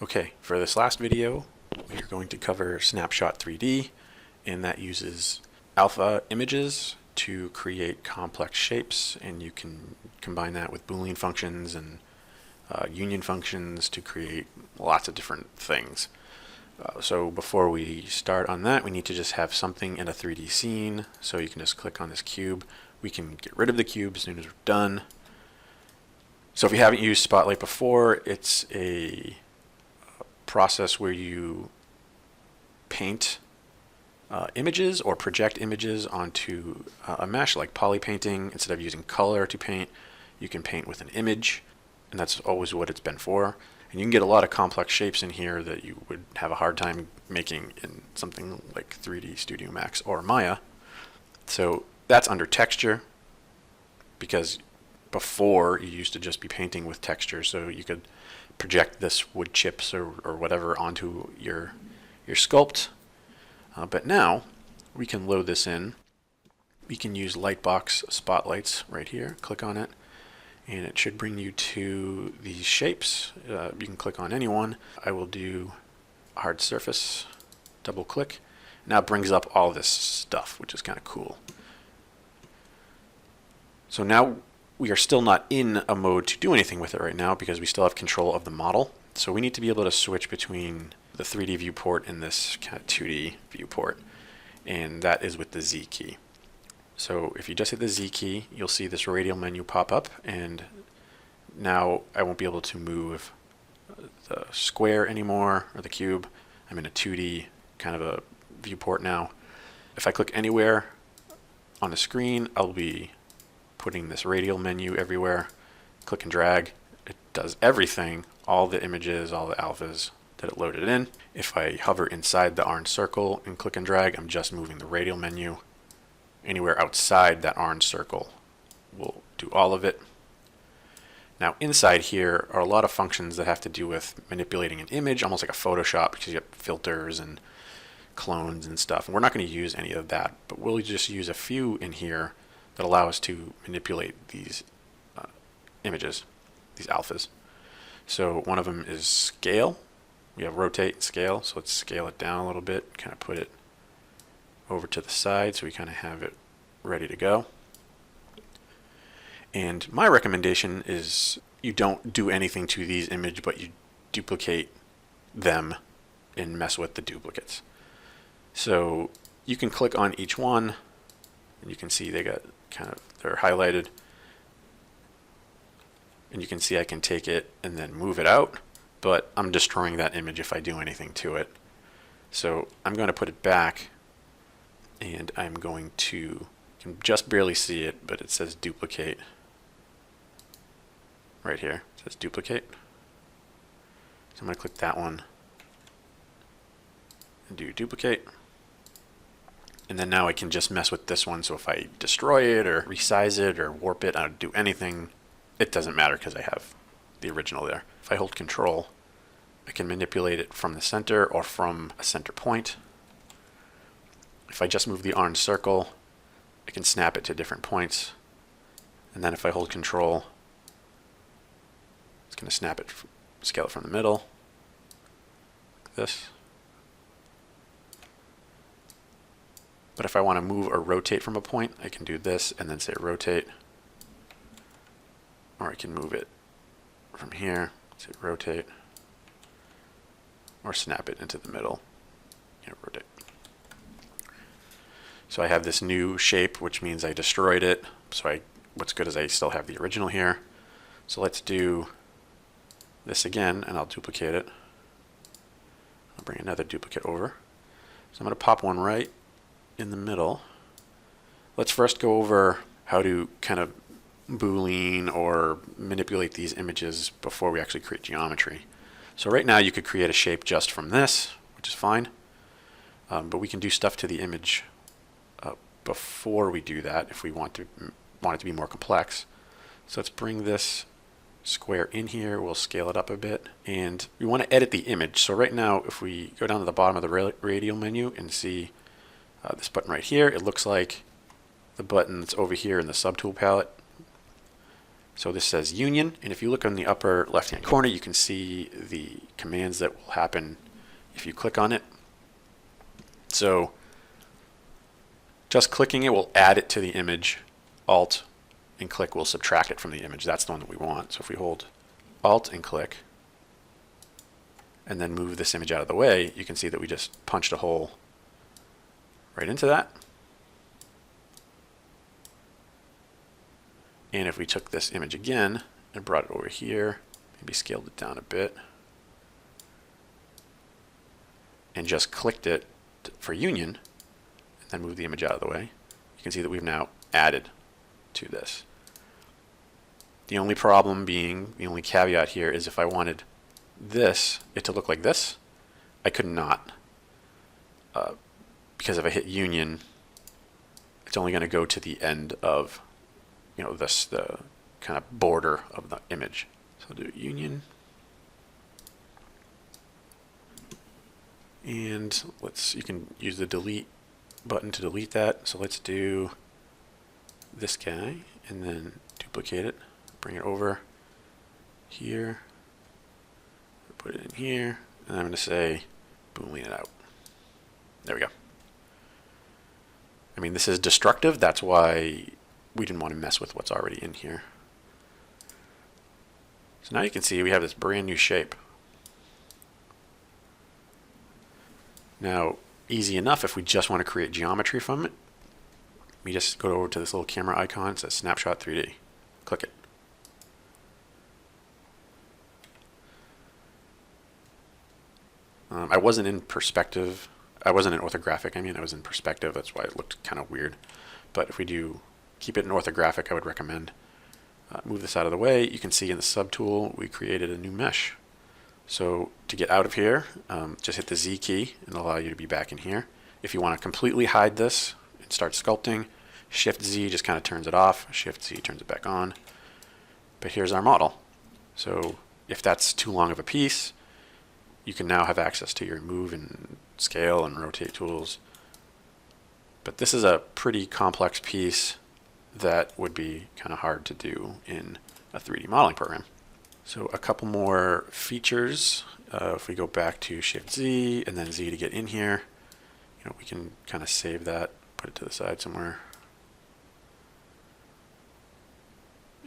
Okay, for this last video, we are going to cover Snapshot 3D, and that uses alpha images to create complex shapes, and you can combine that with Boolean functions and union functions to create lots of different things. So before we start on that, we need to just have something in a 3D scene. So you can just click on this cube. We can get rid of the cube as soon as we're done. So if you haven't used Spotlight before, it's a process where you paint images or project images onto a mesh, like poly painting. Instead of using color to paint, you can paint with an image, and that's always what it's been for. And you can get a lot of complex shapes in here that you would have a hard time making in something like 3D Studio Max or Maya. So that's under texture, because before you used to just be painting with texture, so you could project this wood chips or whatever onto your sculpt. But now we can load this in. We can use Lightbox Spotlights right here. Click on it, and it should bring you to these shapes. You can click on any one. I will do a hard surface, double click. Now it brings up all this stuff, which is kind of cool. So now we are still not in a mode to do anything with it right now because we still have control of the model. So we need to be able to switch between the 3D viewport and this kind of 2D viewport, and that is with the Z key. So if you just hit the Z key, you'll see this radial menu pop up, and now I won't be able to move the square anymore, or the cube. I'm in a 2D kind of a viewport now. If I click anywhere on the screen, I'll be putting this radial menu everywhere. Click and drag. It does everything, all the images, all the alphas that it loaded in. If I hover inside the orange circle and click and drag, I'm just moving the radial menu. Anywhere outside that orange circle will do all of it. Now inside here are a lot of functions that have to do with manipulating an image, almost like a Photoshop, because you have filters and clones and stuff. And we're not going to use any of that, but we'll just use a few in here that allow us to manipulate these images, these alphas. So one of them is scale. We have rotate and scale, so let's scale it down a little bit, kind of put it over to the side so we kind of have it ready to go. And my recommendation is you don't do anything to these images, but you duplicate them and mess with the duplicates. So you can click on each one, and you can see they're highlighted. And you can see I can take it and then move it out, but I'm destroying that image if I do anything to it. So I'm going to put it back, and I'm going to, you can just barely see it, but it says duplicate right here. It says duplicate. So I'm going to click that one and do duplicate. And then now I can just mess with this one, so if I destroy it or resize it or warp it, I don't do anything, it doesn't matter because I have the original there. If I hold Control, I can manipulate it from the center or from a center point. If I just move the orange circle, I can snap it to different points. And then if I hold Control, it's going to snap it, scale it from the middle, like this. But if I want to move or rotate from a point, I can do this and then say rotate. Or I can move it from here, say rotate, or snap it into the middle, rotate. So I have this new shape, which means I destroyed it. So what's good is I still have the original here. So let's do this again, and I'll duplicate it. I'll bring another duplicate over. So I'm going to pop one right in the middle. Let's first go over how to kind of Boolean or manipulate these images before we actually create geometry. So right now you could create a shape just from this, which is fine, but we can do stuff to the image before we do that if we want it to be more complex. So let's bring this square in here. We'll scale it up a bit, and we want to edit the image. So right now, if we go down to the bottom of the radial menu and see this button right here, it looks like the button that's over here in the subtool palette. So this says union, and if you look on the upper left-hand corner, you can see the commands that will happen if you click on it. So just clicking it will add it to the image. Alt and click will subtract it from the image. That's the one that we want. So if we hold Alt and click, and then move this image out of the way, you can see that we just punched a hole right into that. And if we took this image again and brought it over here, maybe scaled it down a bit, and just clicked it for union, and then moved the image out of the way, you can see that we've now added to this. The only problem being, the only caveat here is if I wanted it to look like this, I could not. Because if I hit union, it's only going to go to the end of the kind of border of the image. So I'll do union. And you can use the delete button to delete that. So let's do this guy and then duplicate it, bring it over here, put it in here, and I'm going to say boolean it out. There we go. I mean, this is destructive. That's why we didn't want to mess with what's already in here. So now you can see we have this brand new shape. Now, easy enough if we just want to create geometry from it. We just go over to this little camera icon. It says Snapshot 3D. Click it. I wasn't in perspective. I wasn't in orthographic. I was in perspective. That's why it looked kind of weird. But if we do keep it in orthographic, I would recommend move this out of the way. You can see in the subtool we created a new mesh. So to get out of here, just hit the Z key and allow you to be back in here. If you want to completely hide this and start sculpting, Shift Z just kind of turns it off. Shift Z turns it back on. But here's our model. So if that's too long of a piece, you can now have access to your move and scale and rotate tools. But this is a pretty complex piece that would be kind of hard to do in a 3D modeling program. So a couple more features. If we go back to Shift Z and then Z to get in here, we can kind of save that, put it to the side somewhere.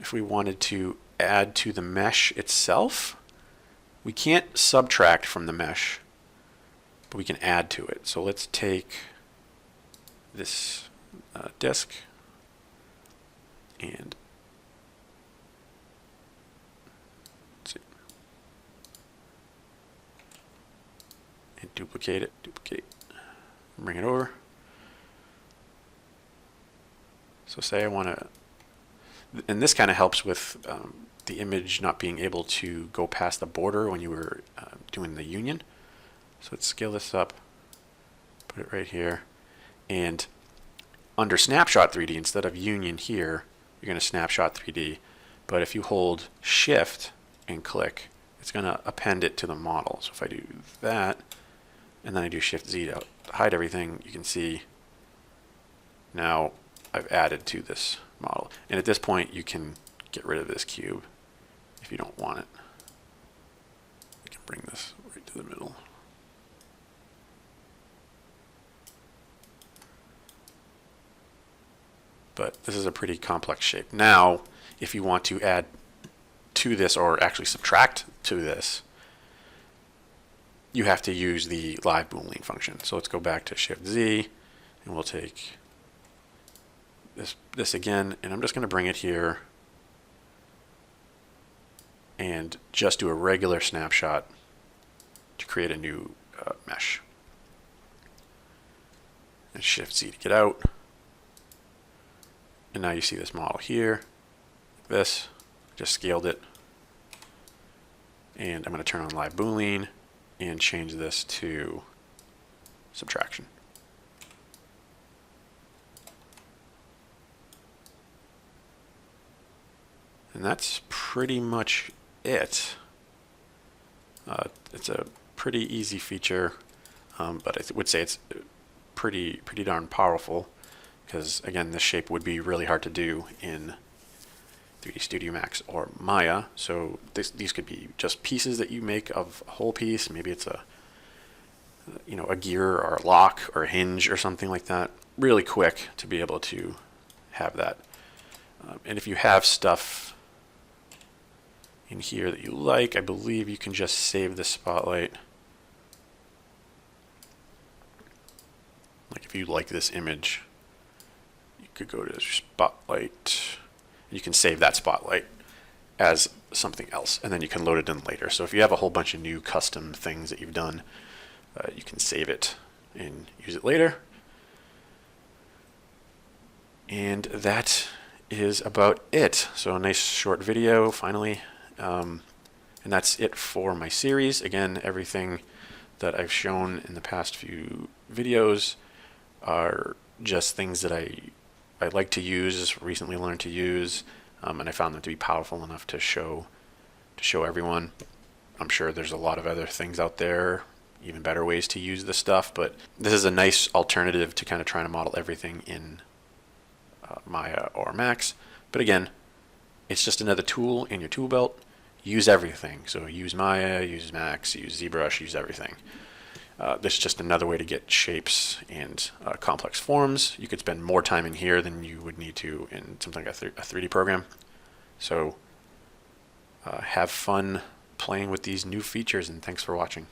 If we wanted to add to the mesh itself, we can't subtract from the mesh, but we can add to it. So let's take this disk and duplicate it, bring it over. So say I want to, and this kind of helps with the image not being able to go past the border when you were doing the union. So let's scale this up, put it right here, and under Snapshot 3D, instead of union here, you're going to Snapshot 3D, but if you hold Shift and click, it's going to append it to the model. So if I do that, and then I do Shift Z to hide everything, you can see now I've added to this model. And at this point, you can get rid of this cube if you don't want it. I can bring this right to the middle. But this is a pretty complex shape. Now, if you want to add to this or actually subtract to this, you have to use the live boolean function. So let's go back to Shift Z, and we'll take this again, and I'm just going to bring it here and just do a regular snapshot to create a new mesh. And Shift Z to get out. And now you see this model here, like this. Just scaled it. And I'm going to turn on live boolean and change this to subtraction. And that's pretty much it. It's a pretty easy feature, but I would say it's pretty darn powerful, because again, this shape would be really hard to do in 3D Studio Max or Maya. So these could be just pieces that you make of a whole piece. Maybe it's a gear or a lock or a hinge or something like that. Really quick to be able to have that. And if you have stuff in here that you like, I believe you can just save the spotlight. Like if you like this image, you could go to spotlight. You can save that spotlight as something else, and then you can load it in later. So if you have a whole bunch of new custom things that you've done, you can save it and use it later. And that is about it. So a nice short video finally. And that's it for my series. Again, everything that I've shown in the past few videos are just things that I like to use, recently learned to use, and I found them to be powerful enough to show everyone. I'm sure there's a lot of other things out there, even better ways to use this stuff, but this is a nice alternative to kind of trying to model everything in Maya or Max. But again, it's just another tool in your tool belt. Use everything. So use Maya, use Max, use ZBrush, use everything. This is just another way to get shapes and complex forms. You could spend more time in here than you would need to in something like a 3D program. So have fun playing with these new features, and thanks for watching.